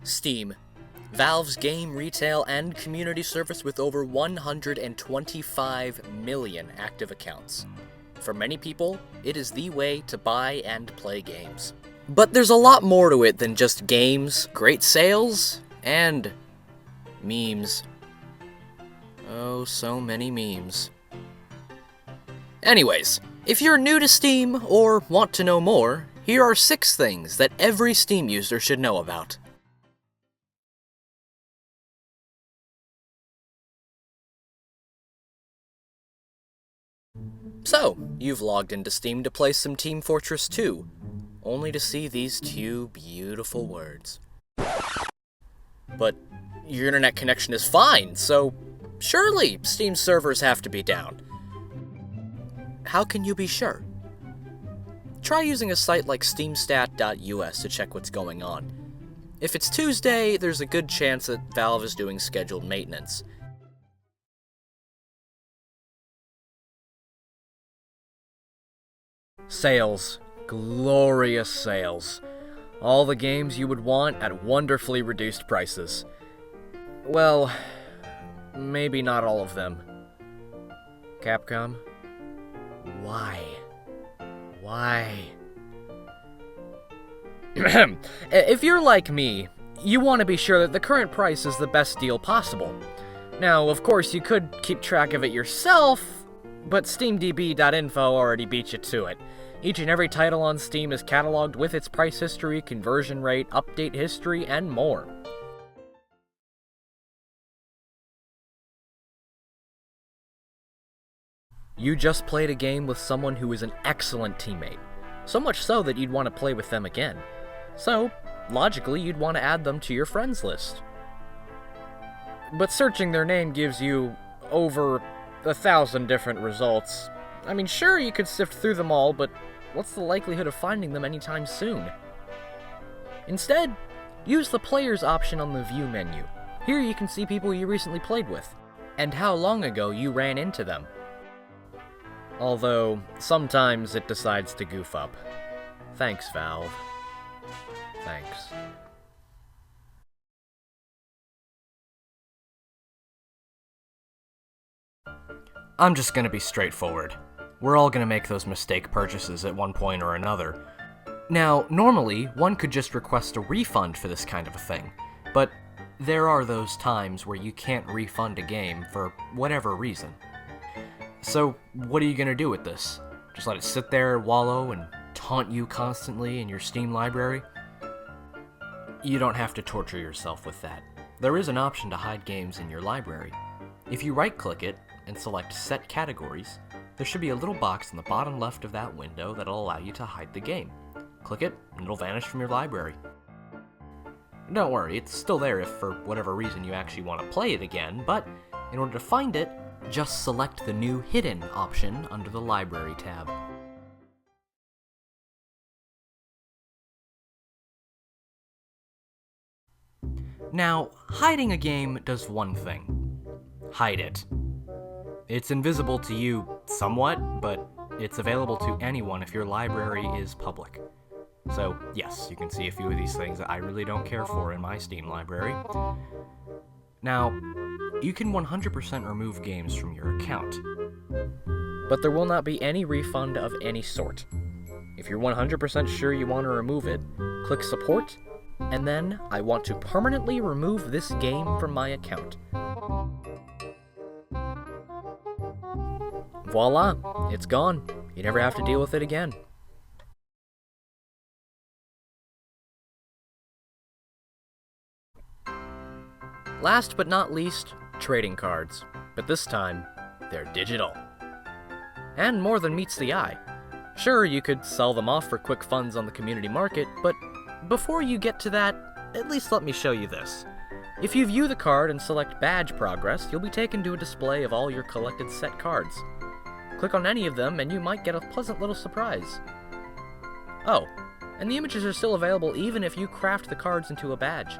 Steam, Valve's game, retail, and community service with over 125 million active accounts. For many people, it is the way to buy and play games. But there's a lot more to it than just games, great sales, and memes. Oh, so many memes. Anyways, if you're new to Steam or want to know more, here are 6 things that every Steam user should know about. So, you've logged into Steam to play some Team Fortress 2, only to see these 2 beautiful words. But your internet connection is fine, so surely Steam servers have to be down. How can you be sure? Try using a site like steamstat.us to check what's going on. If it's Tuesday, there's a good chance that Valve is doing scheduled maintenance. Sales. Glorious sales. All the games you would want at wonderfully reduced prices. Well, maybe not all of them. Capcom? Why? Why? If you're like me, you want to be sure that the current price is the best deal possible. Now, of course, you could keep track of it yourself, but SteamDB.info already beat you to it. Each and every title on Steam is cataloged with its price history, conversion rate, update history, and more. You just played a game with someone who is an excellent teammate, so much so that you'd want to play with them again. So, logically, you'd want to add them to your friends list. But searching their name gives you over 1,000 different results. I mean, sure, you could sift through them all, but what's the likelihood of finding them anytime soon? Instead, use the Players option on the View menu. Here you can see people you recently played with, and how long ago you ran into them. Although, sometimes it decides to goof up. Thanks, Valve. Thanks. I'm just gonna be straightforward. We're all gonna make those mistake purchases at one point or another. Now, normally, one could just request a refund for this kind of a thing, but there are those times where you can't refund a game for whatever reason. So, what are you gonna do with this? Just let it sit there, wallow, and taunt you constantly in your Steam library? You don't have to torture yourself with that. There is an option to hide games in your library. If you right-click it and select Set Categories, there should be a little box in the bottom left of that window that'll allow you to hide the game. Click it, and it'll vanish from your library. Don't worry, it's still there if for whatever reason you actually want to play it again, but in order to find it, just select the new Hidden option under the Library tab. Now, hiding a game does one thing. Hide it. It's invisible to you somewhat, but it's available to anyone if your library is public. So, yes, you can see a few of these things that I really don't care for in my Steam library. Now, you can 100% remove games from your account, but there will not be any refund of any sort. If you're 100% sure you want to remove it, click Support, and then I want to permanently remove this game from my account. Voila, it's gone. You never have to deal with it again. Last but not least, trading cards. But this time, they're digital. And more than meets the eye. Sure, you could sell them off for quick funds on the community market, but before you get to that, at least let me show you this. If you view the card and select Badge Progress, you'll be taken to a display of all your collected set cards. Click on any of them and you might get a pleasant little surprise. Oh, and the images are still available even if you craft the cards into a badge.